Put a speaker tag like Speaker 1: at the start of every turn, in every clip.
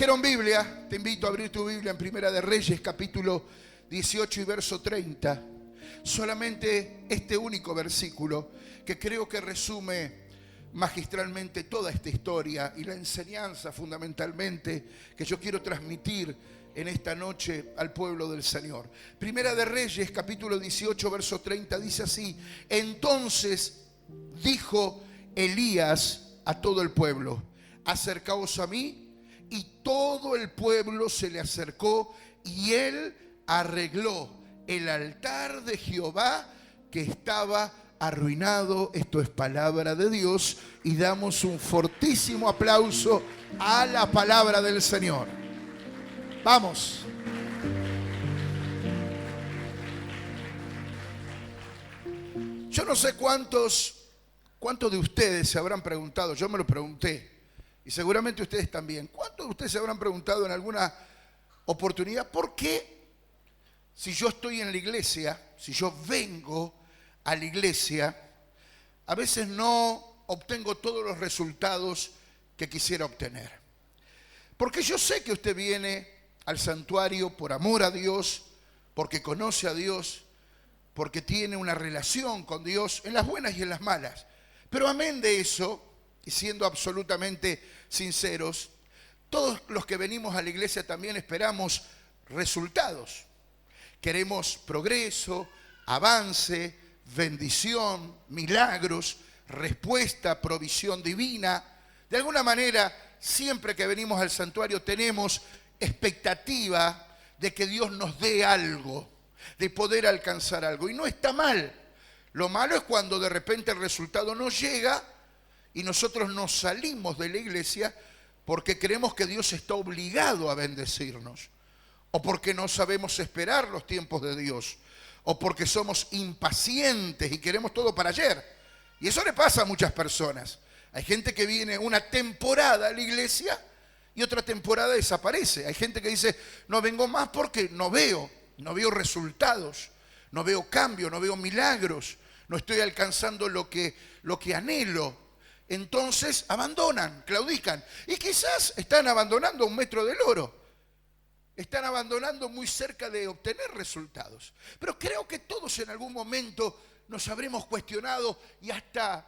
Speaker 1: trajeron Biblia, te invito a abrir tu Biblia en Primera de Reyes, capítulo 18 y verso 30. Solamente este único versículo que creo que resume magistralmente toda esta historia y la enseñanza fundamentalmente que yo quiero transmitir en esta noche al pueblo del Señor. Primera de Reyes, capítulo 18, verso 30, dice así: entonces dijo Elías a todo el pueblo: acercaos a mí. Y todo el pueblo se le acercó y él arregló el altar de Jehová que estaba arruinado. Esto es palabra de Dios y damos un fortísimo aplauso a la palabra del Señor. Vamos. Yo no sé cuántos de ustedes se habrán preguntado, yo me lo pregunté, y seguramente ustedes también, ¿cuántos de ustedes se habrán preguntado en alguna oportunidad por qué, si yo estoy en la iglesia, si yo vengo a la iglesia, a veces no obtengo todos los resultados que quisiera obtener? Porque yo sé que usted viene al santuario por amor a Dios, porque conoce a Dios, porque tiene una relación con Dios en las buenas y en las malas. Pero amén de eso, y siendo absolutamente sinceros, todos los que venimos a la iglesia también esperamos resultados. Queremos progreso, avance, bendición, milagros, respuesta, provisión divina. De alguna manera, siempre que venimos al santuario tenemos expectativa de que Dios nos dé algo, de poder alcanzar algo. Y no está mal. Lo malo es cuando de repente el resultado no llega y nosotros nos salimos de la iglesia porque creemos que Dios está obligado a bendecirnos, o porque no sabemos esperar los tiempos de Dios, o porque somos impacientes y queremos todo para ayer. Y eso le pasa a muchas personas. Hay gente que viene una temporada a la iglesia y otra temporada desaparece. Hay gente que dice, no vengo más porque no veo resultados, no veo cambio, no veo milagros, no estoy alcanzando lo que anhelo. Entonces abandonan, claudican. Y quizás están abandonando 1 metro del oro. Están abandonando muy cerca de obtener resultados. Pero creo que todos en algún momento nos habremos cuestionado y hasta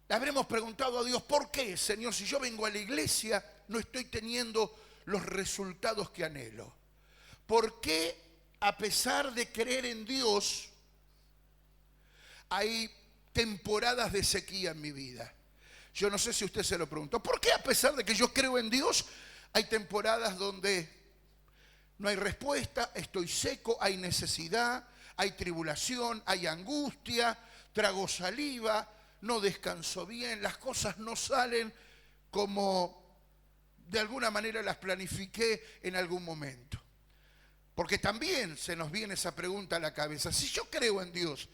Speaker 1: le habremos preguntado a Dios: ¿por qué, Señor, si yo vengo a la iglesia no estoy teniendo los resultados que anhelo? ¿Por qué, a pesar de creer en Dios, hay temporadas de sequía en mi vida? Yo no sé si usted se lo preguntó. ¿Por qué, a pesar de que yo creo en Dios, hay temporadas donde no hay respuesta, estoy seco, hay necesidad, hay tribulación, hay angustia, trago saliva, no descanso bien, las cosas no salen como de alguna manera las planifiqué en algún momento? Porque también se nos viene esa pregunta a la cabeza: si yo creo en Dios,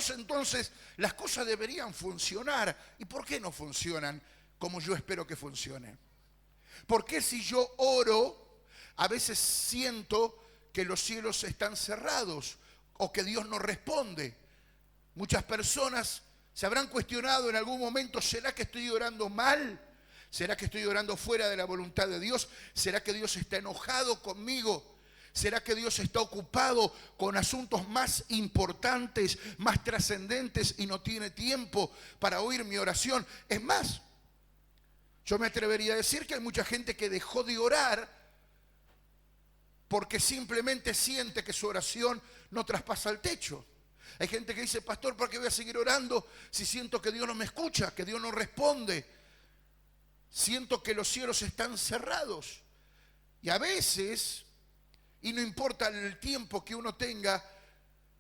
Speaker 1: entonces las cosas deberían funcionar. ¿Y por qué no funcionan como yo espero que funcionen? ¿Por qué, si yo oro, a veces siento que los cielos están cerrados o que Dios no responde? Muchas personas se habrán cuestionado en algún momento: ¿será que estoy orando mal? ¿Será que estoy orando fuera de la voluntad de Dios? ¿Será que Dios está enojado conmigo? ¿Será que Dios está ocupado con asuntos más importantes, más trascendentes y no tiene tiempo para oír mi oración? Es más, yo me atrevería a decir que hay mucha gente que dejó de orar porque simplemente siente que su oración no traspasa el techo. Hay gente que dice: pastor, ¿por qué voy a seguir orando si siento que Dios no me escucha, que Dios no responde? Siento que los cielos están cerrados. Y a veces, y no importa el tiempo que uno tenga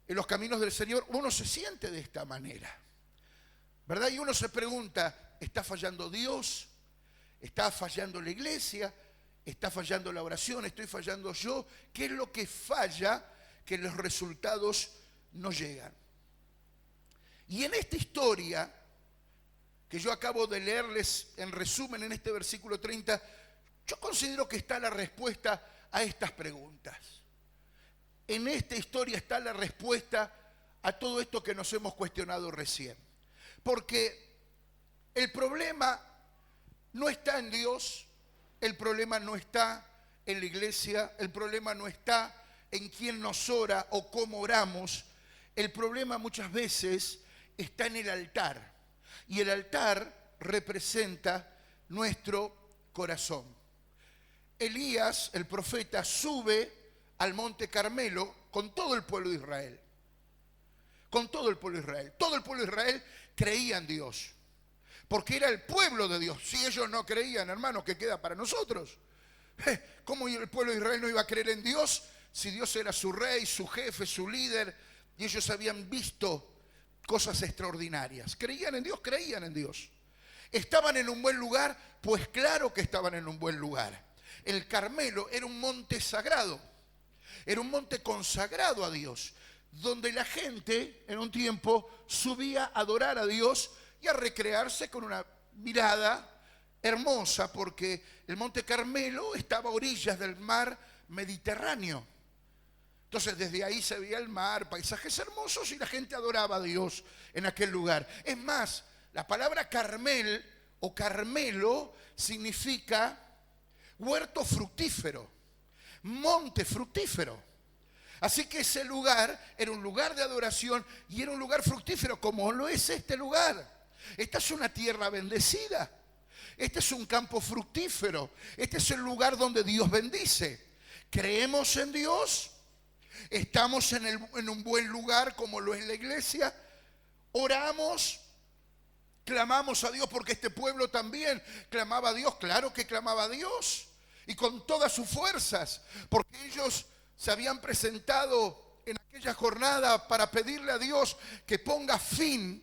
Speaker 1: en los caminos del Señor, uno se siente de esta manera, ¿verdad? Y uno se pregunta: ¿está fallando Dios? ¿Está fallando la iglesia? ¿Está fallando la oración? ¿Estoy fallando yo? ¿Qué es lo que falla que los resultados no llegan? Y en esta historia que yo acabo de leerles en resumen en este versículo 30, yo considero que está la respuesta a estas preguntas. En esta historia está la respuesta a todo esto que nos hemos cuestionado recién. Porque el problema no está en Dios, el problema no está en la iglesia, el problema no está en quién nos ora o cómo oramos. El problema muchas veces está en el altar. Y el altar representa nuestro corazón. Elías, el profeta, sube al monte Carmelo con todo el pueblo de Israel. Con todo el pueblo de Israel. Todo el pueblo de Israel creía en Dios. Porque era el pueblo de Dios. Si ellos no creían, hermanos, ¿qué queda para nosotros? ¿Cómo el pueblo de Israel no iba a creer en Dios si Dios era su rey, su jefe, su líder? Y ellos habían visto cosas extraordinarias. ¿Creían en Dios? Creían en Dios. ¿Estaban en un buen lugar? Pues claro que estaban en un buen lugar. El Carmelo era un monte sagrado. Era un monte consagrado a Dios, donde la gente en un tiempo subía a adorar a Dios y a recrearse con una mirada hermosa, porque el monte Carmelo estaba a orillas del mar Mediterráneo. Entonces desde ahí se veía el mar, paisajes hermosos, y la gente adoraba a Dios en aquel lugar. Es más, la palabra Carmel o Carmelo significa huerto fructífero, monte fructífero. Así que ese lugar era un lugar de adoración y era un lugar fructífero, como lo es este lugar. Esta es una tierra bendecida. Este es un campo fructífero. Este es el lugar donde Dios bendice. ¿Creemos en Dios? ¿Estamos en un buen lugar como lo es la iglesia? ¿Oramos? ¿Clamamos a Dios? Porque este pueblo también clamaba a Dios. Claro que clamaba a Dios. Y con todas sus fuerzas. Porque ellos se habían presentado en aquella jornada para pedirle a Dios que ponga fin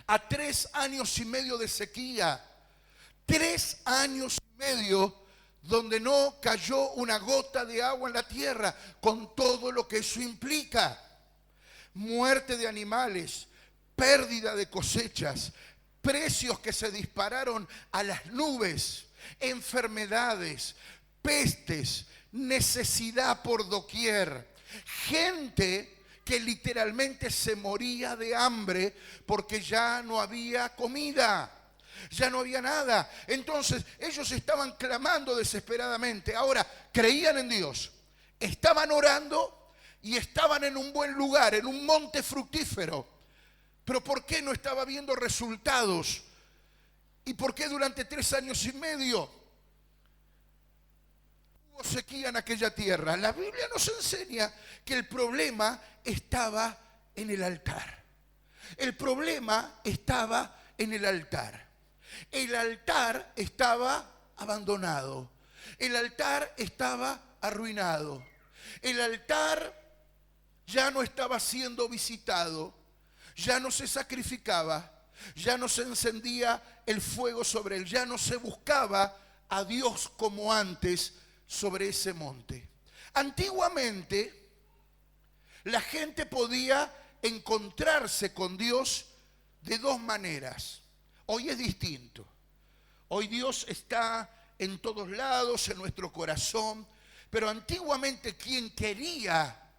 Speaker 1: a 3 años y medio de sequía. 3 años y medio donde no cayó una gota de agua en la tierra, con todo lo que eso implica. Muerte de animales, pérdida de cosechas, precios que se dispararon a las nubes, enfermedades, pestes, necesidad por doquier, gente que literalmente se moría de hambre porque ya no había comida, ya no había nada. Entonces ellos estaban clamando desesperadamente. Ahora, creían en Dios, estaban orando y estaban en un buen lugar, en un monte fructífero. Pero ¿por qué no estaba viendo resultados? ¿Y por qué durante 3 años y medio hubo sequía en aquella tierra? La Biblia nos enseña que el problema estaba en el altar. El problema estaba en el altar. El altar estaba abandonado. El altar estaba arruinado. El altar ya no estaba siendo visitado. Ya no se sacrificaba. Ya no se encendía el fuego sobre él. Ya no se buscaba a Dios como antes sobre ese monte. Antiguamente, la gente podía encontrarse con Dios de 2 maneras. Hoy es distinto. Hoy Dios está en todos lados, en nuestro corazón. Pero antiguamente, quien quería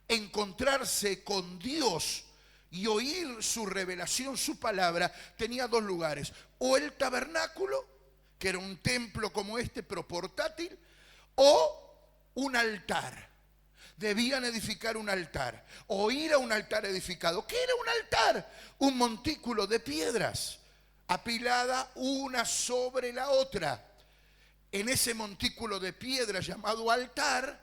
Speaker 1: encontrarse con Dios y oír su revelación, su palabra, tenía 2 lugares. O el tabernáculo, que era un templo como este, pero portátil, o un altar. Debían edificar un altar, o ir a un altar edificado. ¿Qué era un altar? Un montículo de piedras, apilada una sobre la otra. En ese montículo de piedras llamado altar,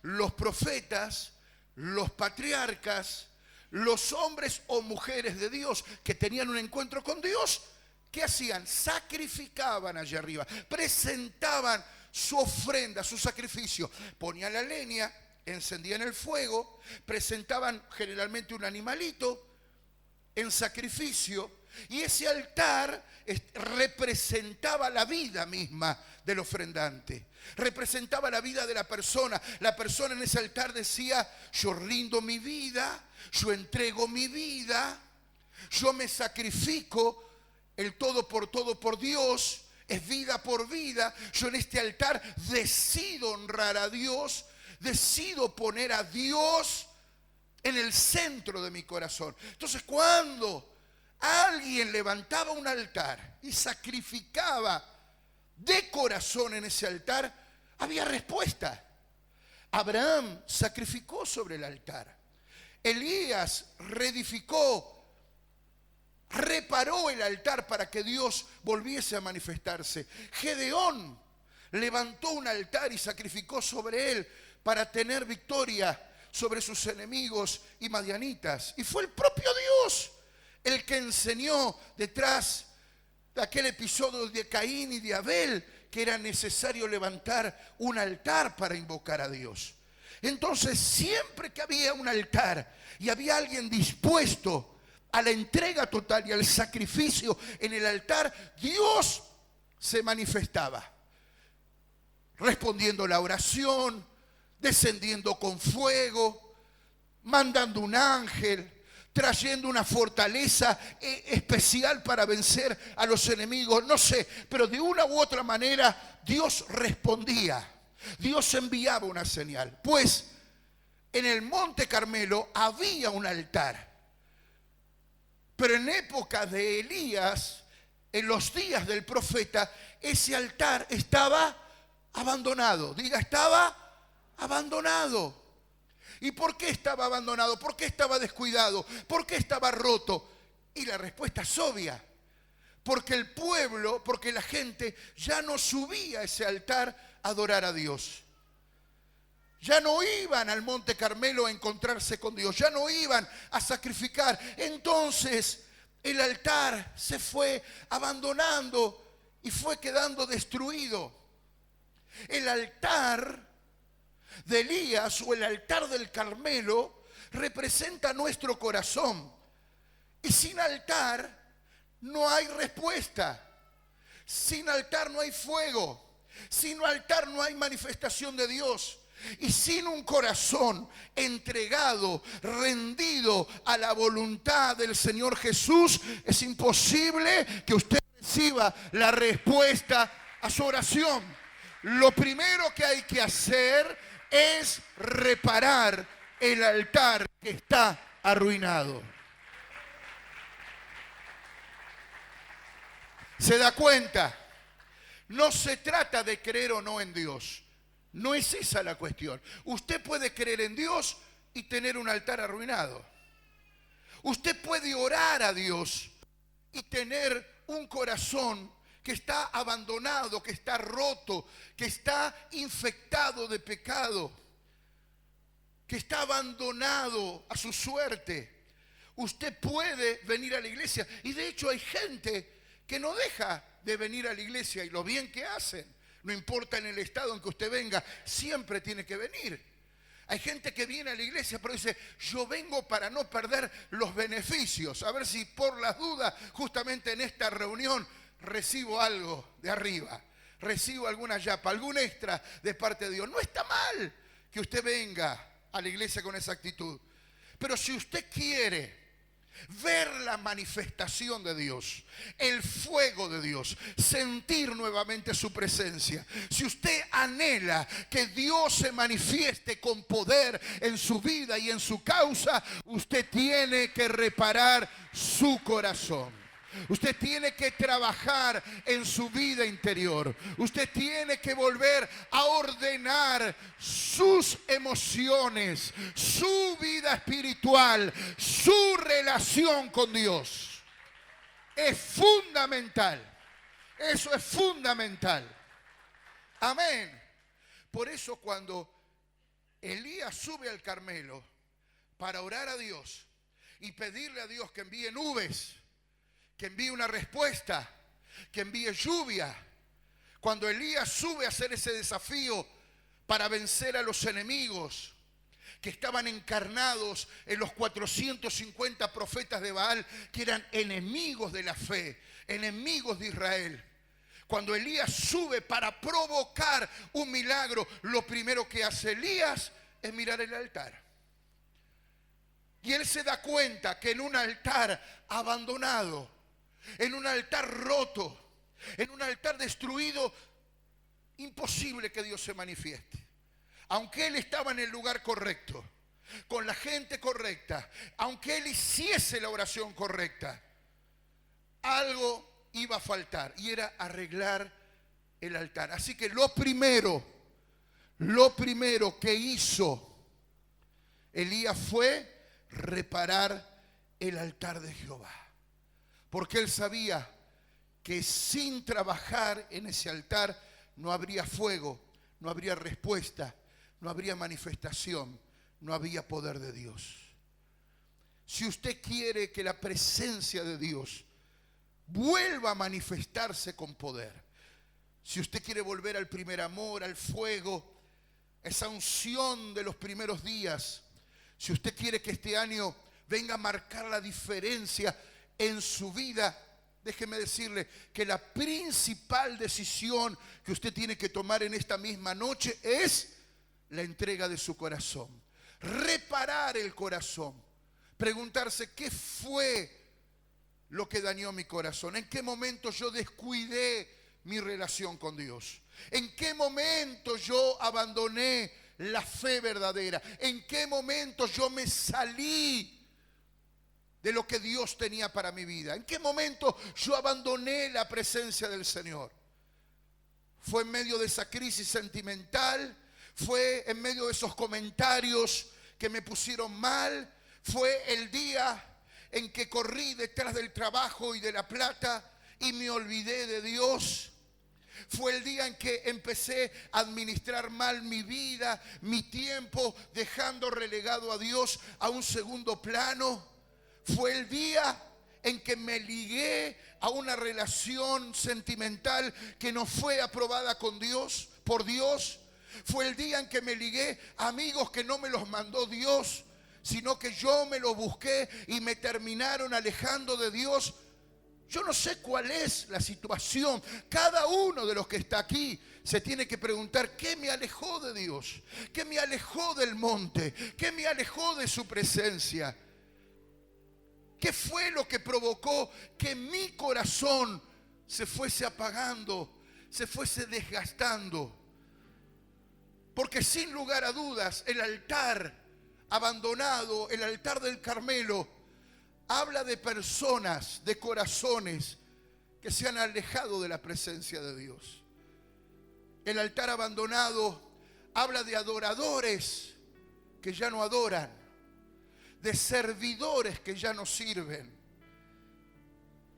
Speaker 1: los profetas, los patriarcas, los hombres o mujeres de Dios que tenían un encuentro con Dios, ¿qué hacían? Sacrificaban allá arriba, presentaban su ofrenda, su sacrificio, ponían la leña, encendían el fuego, presentaban generalmente un animalito en sacrificio, y ese altar representaba la vida misma del ofrendante, representaba la vida de la persona. La persona en ese altar decía: yo rindo mi vida, yo entrego mi vida, yo me sacrifico, el todo por Dios, es vida por vida. Yo en este altar decido honrar a Dios, decido poner a Dios en el centro de mi corazón. Entonces, cuando alguien levantaba un altar y sacrificaba de corazón en ese altar, había respuesta. Abraham sacrificó sobre el altar. Elías reedificó, reparó el altar para que Dios volviese a manifestarse. Gedeón levantó un altar y sacrificó sobre él para tener victoria sobre sus enemigos y madianitas. Y fue el propio Dios el que enseñó detrás de aquel episodio de Caín y de Abel que era necesario levantar un altar para invocar a Dios. Entonces, siempre que había un altar y había alguien dispuesto a la entrega total y al sacrificio en el altar, Dios se manifestaba, respondiendo la oración, descendiendo con fuego, mandando un ángel, trayendo una fortaleza especial para vencer a los enemigos. No sé, pero de una u otra manera Dios respondía. Dios enviaba una señal. Pues en el Monte Carmelo había un altar. Pero en época de Elías, en los días del profeta, ese altar estaba abandonado. Diga, estaba abandonado. ¿Y por qué estaba abandonado? ¿Por qué estaba descuidado? ¿Por qué estaba roto? Y la respuesta es obvia. Porque el pueblo, porque la gente ya no subía a ese altar a adorar a Dios. Ya no iban al Monte Carmelo a encontrarse con Dios. Ya no iban a sacrificar. Entonces el altar se fue abandonando y fue quedando destruido. El altar de Elías o el altar del Carmelo representa nuestro corazón. Y sin altar no hay respuesta. Sin altar no hay fuego. Sin altar no hay manifestación de Dios. Y sin un corazón entregado, rendido a la voluntad del Señor Jesús, es imposible que usted reciba la respuesta a su oración. Lo primero que hay que hacer es reparar el altar que está arruinado. ¿Se da cuenta? No se trata de creer o no en Dios. No es esa la cuestión. Usted puede creer en Dios y tener un altar arruinado. Usted puede orar a Dios y tener un corazón que está abandonado, que está roto, que está infectado de pecado, que está abandonado a su suerte. Usted puede venir a la iglesia, y de hecho hay gente que no deja de venir a la iglesia, y lo bien que hacen, no importa en el estado en que usted venga, siempre tiene que venir. Hay gente que viene a la iglesia pero dice, yo vengo para no perder los beneficios, a ver si por las dudas justamente en esta reunión recibo algo de arriba, recibo alguna yapa, algún extra de parte de Dios. No está mal que usted venga a la iglesia con esa actitud, pero si usted quiere ver la manifestación de Dios, el fuego de Dios, sentir nuevamente su presencia, si usted anhela que Dios se manifieste con poder en su vida y en su causa, usted tiene que reparar su corazón. Usted tiene que trabajar en su vida interior. Usted tiene que volver a ordenar sus emociones, su vida espiritual, su relación con Dios. Es fundamental. Eso es fundamental. Amén. Por eso cuando Elías sube al Carmelo para orar a Dios y pedirle a Dios que envíe nubes, que envíe una respuesta, que envíe lluvia. Cuando Elías sube a hacer ese desafío para vencer a los enemigos que estaban encarnados en los 450 profetas de Baal, que eran enemigos de la fe, enemigos de Israel. Cuando Elías sube para provocar un milagro, lo primero que hace Elías es mirar el altar. Y él se da cuenta que en un altar abandonado, en un altar roto, en un altar destruido, imposible que Dios se manifieste. Aunque él estaba en el lugar correcto, con la gente correcta, aunque él hiciese la oración correcta, algo iba a faltar, y era arreglar el altar. Así que lo primero que hizo Elías fue reparar el altar de Jehová. Porque él sabía que sin trabajar en ese altar no habría fuego, no habría respuesta, no habría manifestación, no había poder de Dios. Si usted quiere que la presencia de Dios vuelva a manifestarse con poder, si usted quiere volver al primer amor, al fuego, esa unción de los primeros días, si usted quiere que este año venga a marcar la diferencia en su vida, déjeme decirle que la principal decisión que usted tiene que tomar en esta misma noche es la entrega de su corazón. Reparar el corazón. Preguntarse qué fue lo que dañó mi corazón. ¿En qué momento yo descuidé mi relación con Dios? ¿En qué momento yo abandoné la fe verdadera? ¿En qué momento yo me salí de lo que Dios tenía para mi vida? ¿En qué momento yo abandoné la presencia del Señor? ¿Fue en medio de esa crisis sentimental? ¿Fue en medio de esos comentarios que me pusieron mal? ¿Fue el día en que corrí detrás del trabajo y de la plata y me olvidé de Dios? Fue el día en que empecé a administrar mal mi vida, mi tiempo, dejando relegado a Dios a un segundo plano. Fue el día en que me ligué a una relación sentimental que no fue aprobada con Dios, por Dios. Fue el día en que me ligué a amigos que no me los mandó Dios, sino que yo me los busqué y me terminaron alejando de Dios. Yo no sé cuál es la situación. Cada uno de los que está aquí se tiene que preguntar: ¿qué me alejó de Dios? ¿Qué me alejó del monte? ¿Qué me alejó de su presencia? ¿Qué fue lo que provocó que mi corazón se fuese apagando, se fuese desgastando? Porque sin lugar a dudas, el altar abandonado, el altar del Carmelo, habla de personas, de corazones que se han alejado de la presencia de Dios. El altar abandonado habla de adoradores que ya no adoran, de servidores que ya no sirven.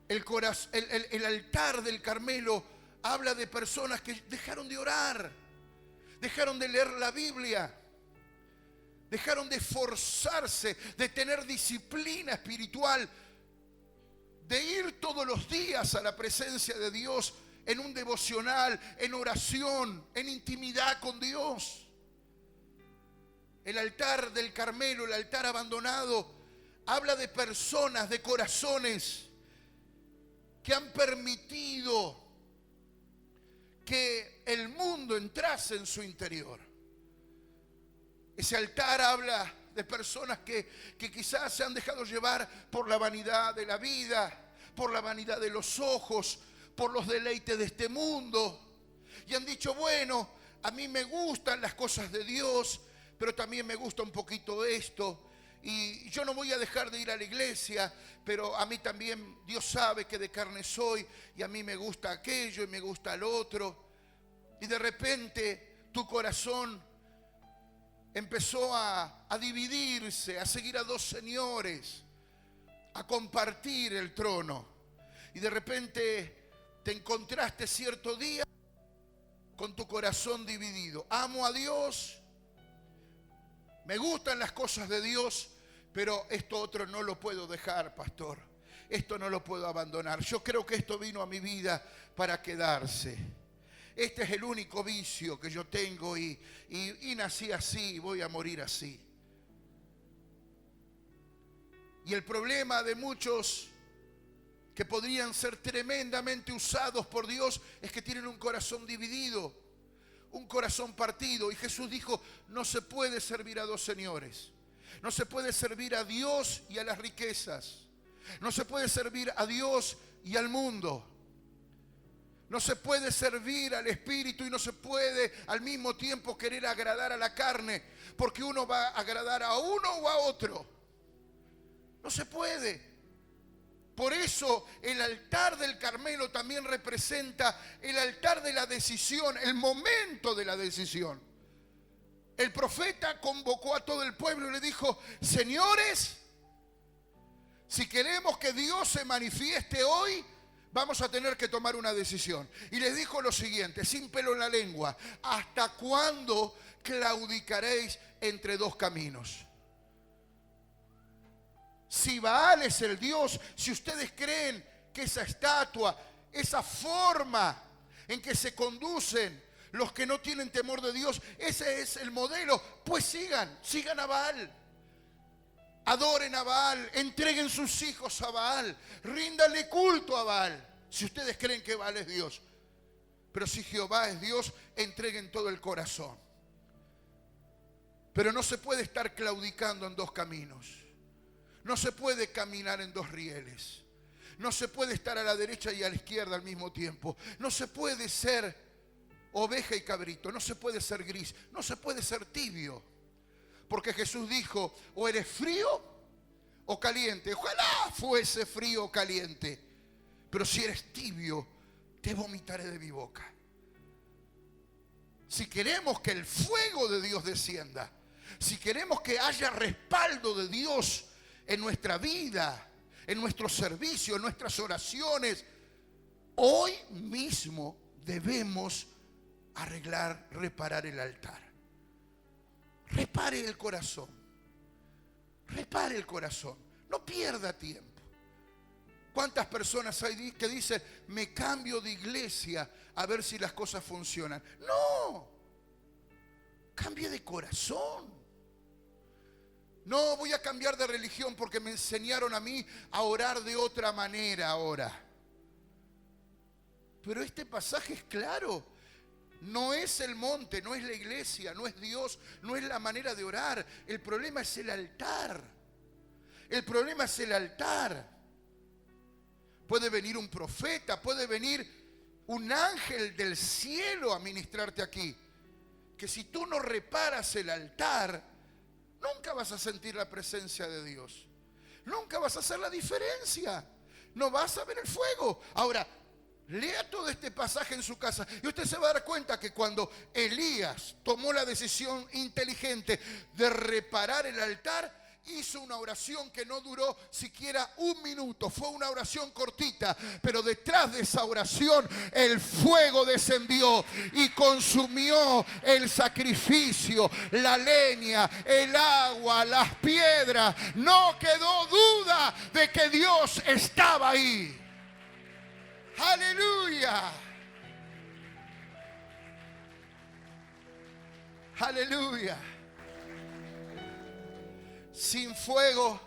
Speaker 1: El altar del Carmelo habla de personas que dejaron de orar, dejaron de leer la Biblia, dejaron de esforzarse, de tener disciplina espiritual, de ir todos los días a la presencia de Dios en un devocional, en oración, en intimidad con Dios. El altar del Carmelo, el altar abandonado, habla de personas, de corazones que han permitido que el mundo entrase en su interior. Ese altar habla de personas que quizás se han dejado llevar por la vanidad de la vida, por la vanidad de los ojos, por los deleites de este mundo. Y han dicho: bueno, a mí me gustan las cosas de Dios, pero también me gusta un poquito esto. Y yo no voy a dejar de ir a la iglesia, pero a mí también Dios sabe que de carne soy, y a mí me gusta aquello y me gusta lo otro. Y de repente tu corazón empezó a dividirse, a seguir a dos señores, a compartir el trono. Y de repente te encontraste cierto día con tu corazón dividido. Amo a Dios, me gustan las cosas de Dios, pero esto otro no lo puedo dejar, pastor. Esto no lo puedo abandonar. Yo creo que esto vino a mi vida para quedarse. Este es el único vicio que yo tengo y nací así y voy a morir así. Y el problema de muchos que podrían ser tremendamente usados por Dios es que tienen un corazón dividido, un corazón partido. Y Jesús dijo: no se puede servir a dos señores. No se puede servir a Dios y a las riquezas. No se puede servir a Dios y al mundo. No se puede servir al Espíritu y no se puede al mismo tiempo querer agradar a la carne, porque uno va a agradar a uno o a otro. No se puede. Por eso el altar del Carmelo también representa el altar de la decisión, el momento de la decisión. El profeta convocó a todo el pueblo y le dijo: señores, si queremos que Dios se manifieste hoy, vamos a tener que tomar una decisión. Y les dijo lo siguiente, sin pelo en la lengua: ¿hasta cuándo claudicaréis entre dos caminos? Si Baal es el Dios, si ustedes creen que esa estatua, esa forma en que se conducen los que no tienen temor de Dios, ese es el modelo, pues sigan a Baal. Adoren a Baal, entreguen sus hijos a Baal, ríndanle culto a Baal, si ustedes creen que Baal es Dios. Pero si Jehová es Dios, entreguen todo el corazón. Pero no se puede estar claudicando en dos caminos. No se puede caminar en dos rieles. No se puede estar a la derecha y a la izquierda al mismo tiempo. No se puede ser oveja y cabrito. No se puede ser gris. No se puede ser tibio. Porque Jesús dijo: o eres frío o caliente. Ojalá fuese frío o caliente. Pero si eres tibio, te vomitaré de mi boca. Si queremos que el fuego de Dios descienda, si queremos que haya respaldo de Dios en nuestra vida, en nuestro servicio, en nuestras oraciones, hoy mismo debemos reparar el altar. Repare el corazón. Repare el corazón. No pierda tiempo. ¿Cuántas personas hay que dicen: me cambio de iglesia a ver si las cosas funcionan? No. Cambie de corazón. No, voy a cambiar de religión porque me enseñaron a mí a orar de otra manera ahora. Pero este pasaje es claro. No es el monte, no es la iglesia, no es Dios, no es la manera de orar. El problema es el altar. El problema es el altar. Puede venir un profeta, puede venir un ángel del cielo a ministrarte aquí. Que si tú no reparas el altar, nunca vas a sentir la presencia de Dios. Nunca vas a hacer la diferencia. No vas a ver el fuego. Ahora, lea todo este pasaje en su casa y usted se va a dar cuenta que cuando Elías tomó la decisión inteligente de reparar el altar, hizo una oración que no duró siquiera un minuto. Fue una oración cortita, pero detrás de esa oración el fuego descendió y consumió el sacrificio, la leña, el agua, las piedras. No quedó duda de que Dios estaba ahí. ¡Aleluya! ¡Aleluya! Sin fuego,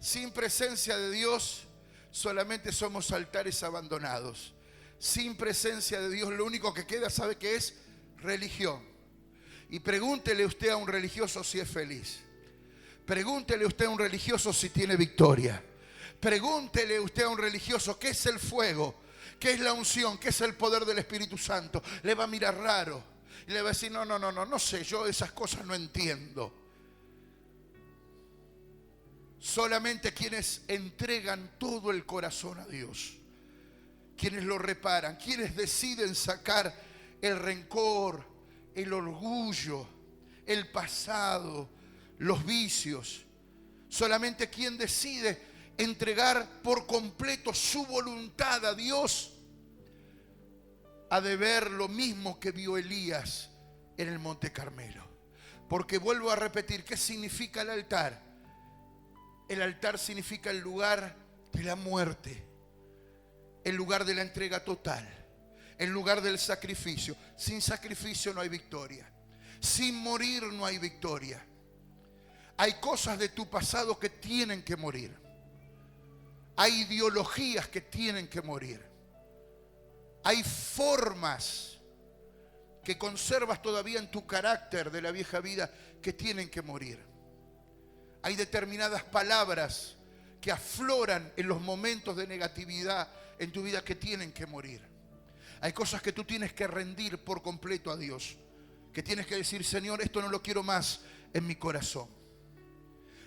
Speaker 1: sin presencia de Dios, solamente somos altares abandonados. Sin presencia de Dios, lo único que queda, ¿sabe qué es? Religión. Y pregúntele usted a un religioso si es feliz. Pregúntele usted a un religioso si tiene victoria. Pregúntele usted a un religioso qué es el fuego, qué es la unción, qué es el poder del Espíritu Santo. Le va a mirar raro y le va a decir: no sé, yo esas cosas no entiendo. Solamente quienes entregan todo el corazón a Dios, quienes lo reparan, quienes deciden sacar el rencor, el orgullo, el pasado, los vicios. Solamente quien decide entregar por completo su voluntad a Dios ha de ver lo mismo que vio Elías en el Monte Carmelo. Porque vuelvo a repetir, ¿qué significa el altar? El altar significa el lugar de la muerte, el lugar de la entrega total, el lugar del sacrificio. Sin sacrificio no hay victoria. Sin morir no hay victoria. Hay cosas de tu pasado que tienen que morir. Hay ideologías que tienen que morir. Hay formas que conservas todavía en tu carácter de la vieja vida que tienen que morir. Hay determinadas palabras que afloran en los momentos de negatividad en tu vida que tienen que morir. Hay cosas que tú tienes que rendir por completo a Dios, que tienes que decir: Señor, esto no lo quiero más en mi corazón.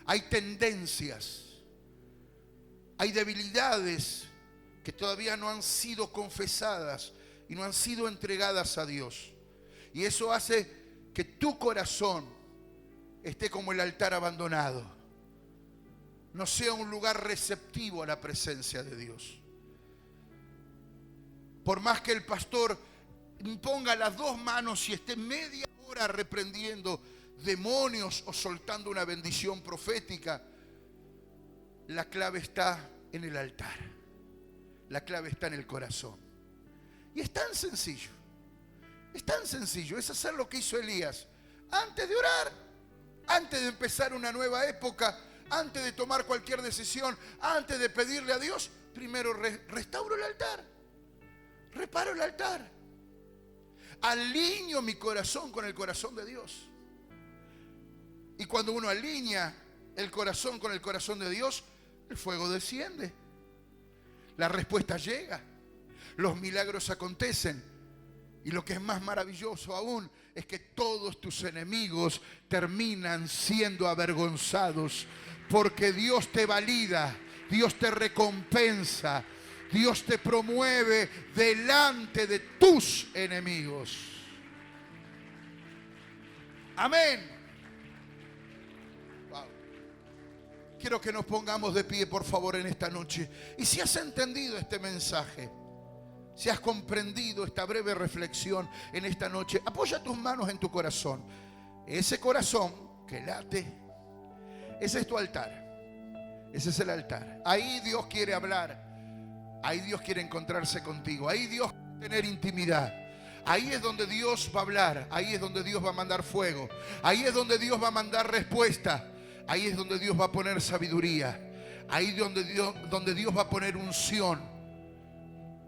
Speaker 1: Hay tendencias Hay debilidades que todavía no han sido confesadas y no han sido entregadas a Dios. Y eso hace que tu corazón esté como el altar abandonado. No sea un lugar receptivo a la presencia de Dios. Por más que el pastor imponga las dos manos y esté media hora reprendiendo demonios o soltando una bendición profética, la clave está en el altar. La clave está en el corazón. Y es tan sencillo. Es tan sencillo. Es hacer lo que hizo Elías. Antes de orar, antes de empezar una nueva época, antes de tomar cualquier decisión, antes de pedirle a Dios, primero restauro el altar. Reparo el altar. Alineo mi corazón con el corazón de Dios. Y cuando uno alinea el corazón con el corazón de Dios, el fuego desciende. La respuesta llega. Los milagros acontecen. Y lo que es más maravilloso aún es que todos tus enemigos terminan siendo avergonzados, porque Dios te valida, Dios te recompensa, Dios te promueve delante de tus enemigos. Amén. Wow. Quiero que nos pongamos de pie, por favor, en esta noche. Y si has entendido este mensaje, si has comprendido esta breve reflexión en esta noche, apoya tus manos en tu corazón. Ese corazón que late, ese es tu altar. Ese es el altar. Ahí Dios quiere hablar. Ahí Dios quiere encontrarse contigo. Ahí Dios quiere tener intimidad. Ahí es donde Dios va a hablar. Ahí es donde Dios va a mandar fuego. Ahí es donde Dios va a mandar respuesta. Ahí es donde Dios va a poner sabiduría. Ahí es donde Dios va a poner unción.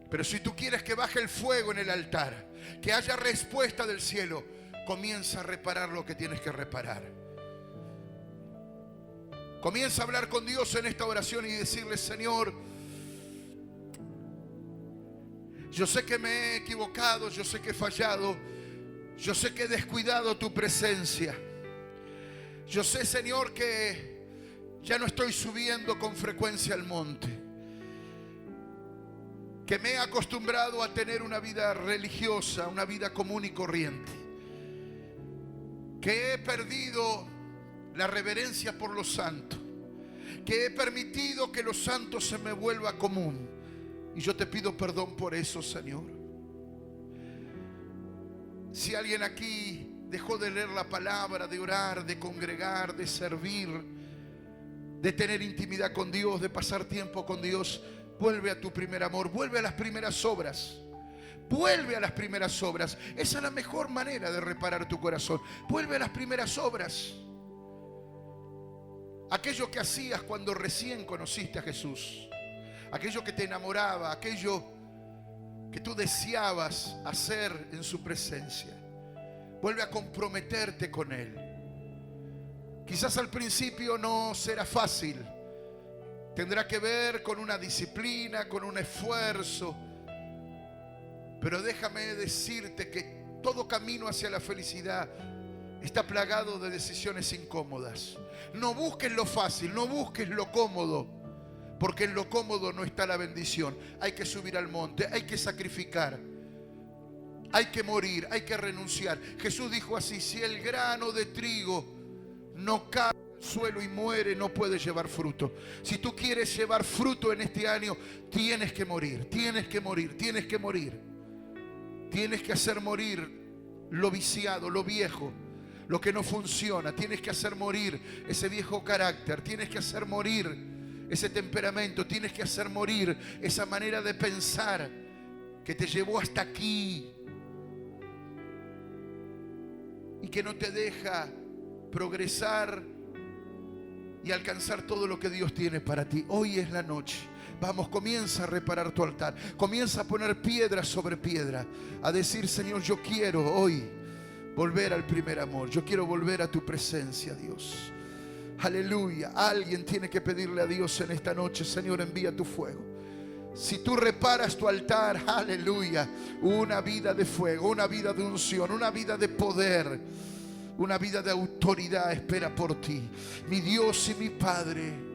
Speaker 1: Pero si tú quieres que baje el fuego en el altar, que haya respuesta del cielo, comienza a reparar lo que tienes que reparar. Comienza a hablar con Dios en esta oración y decirle: Señor, yo sé que me he equivocado, yo sé que he fallado, yo sé que he descuidado tu presencia. Yo sé, Señor, que ya no estoy subiendo con frecuencia al monte, que me he acostumbrado a tener una vida religiosa, una vida común y corriente, que he perdido la reverencia por los santos, que he permitido que los santos se me vuelva común. Y yo te pido perdón por eso, Señor. Si alguien aquí dejó de leer la palabra, de orar, de congregar, de servir, de tener intimidad con Dios, de pasar tiempo con Dios, vuelve a tu primer amor, vuelve a las primeras obras. Vuelve a las primeras obras. Esa es la mejor manera de reparar tu corazón. Vuelve a las primeras obras. Aquello que hacías cuando recién conociste a Jesús. Aquello que te enamoraba, aquello que tú deseabas hacer en su presencia. Vuelve a comprometerte con Él. Quizás al principio no será fácil. Tendrá que ver con una disciplina, con un esfuerzo. Pero déjame decirte que todo camino hacia la felicidad está plagado de decisiones incómodas. No busques lo fácil, no busques lo cómodo, porque en lo cómodo no está la bendición. Hay que subir al monte, hay que sacrificar, hay que morir, hay que renunciar. Jesús dijo así: si el grano de trigo no cae al suelo y muere, no puede llevar fruto. Si tú quieres llevar fruto en este año, tienes que morir, tienes que morir, tienes que morir. Tienes que hacer morir lo viciado, lo viejo, lo que no funciona. Tienes que hacer morir ese viejo carácter. Tienes que hacer morir ese temperamento. Tienes que hacer morir esa manera de pensar que te llevó hasta aquí y que no te deja progresar y alcanzar todo lo que Dios tiene para ti. Hoy es la noche. Vamos, comienza a reparar tu altar. Comienza a poner piedra sobre piedra. A decir: Señor, yo quiero hoy volver al primer amor. Yo quiero volver a tu presencia, Dios. Aleluya. Alguien tiene que pedirle a Dios en esta noche: Señor, envía tu fuego. Si tú reparas tu altar, aleluya, una vida de fuego, una vida de unción, una vida de poder, una vida de autoridad espera por ti. Mi Dios y mi Padre,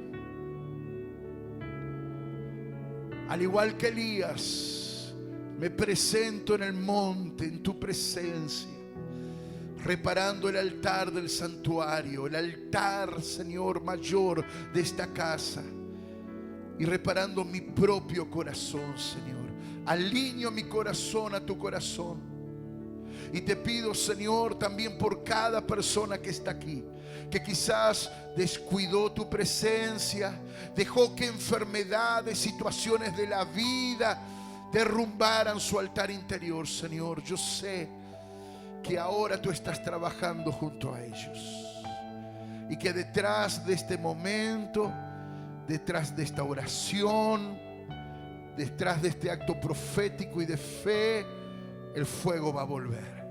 Speaker 1: Al igual que Elías, me presento en el monte, en tu presencia, reparando el altar del santuario, el altar, Señor, mayor de esta casa, y reparando mi propio corazón, Señor. Alineo mi corazón a tu corazón. Y te pido, Señor, también por cada persona que está aquí, que quizás descuidó tu presencia, dejó que enfermedades, situaciones de la vida derrumbaran su altar interior. Señor, yo sé que ahora tú estás trabajando junto a ellos, y que detrás de este momento, detrás de esta oración, detrás de este acto profético y de fe, el fuego va a volver.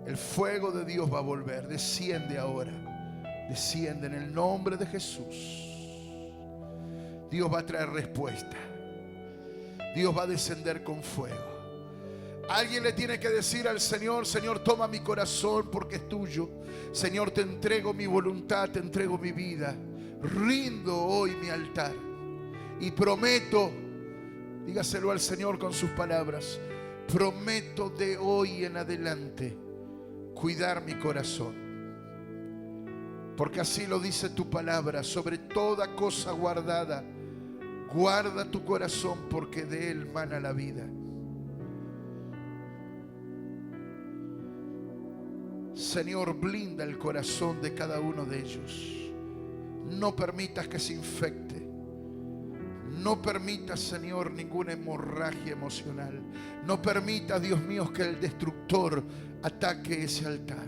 Speaker 1: El fuego de Dios va a volver. Desciende ahora. Desciende en el nombre de Jesús. Dios va a traer respuesta. Dios va a descender con fuego. Alguien le tiene que decir al Señor: Señor, toma mi corazón porque es tuyo. Señor, te entrego mi voluntad, te entrego mi vida. Rindo hoy mi altar. Y prometo, dígaselo al Señor con sus palabras, prometo de hoy en adelante cuidar mi corazón, porque así lo dice tu palabra: sobre toda cosa guardada, guarda tu corazón, porque de él mana la vida. Señor, blinda el corazón de cada uno de ellos. No permitas que se infecte. No permitas, Señor, ninguna hemorragia emocional. No permitas, Dios mío, que el destructor ataque ese altar.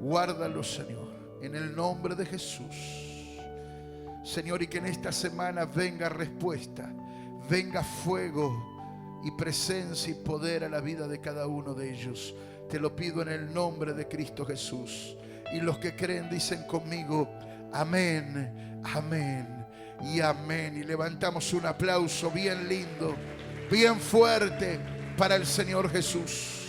Speaker 1: Guárdalo, Señor, en el nombre de Jesús. Señor, y que en esta semana venga respuesta, venga fuego y presencia y poder a la vida de cada uno de ellos. Te lo pido en el nombre de Cristo Jesús. Y los que creen dicen conmigo: amén, amén y amén. Y levantamos un aplauso bien lindo, bien fuerte para el Señor Jesús.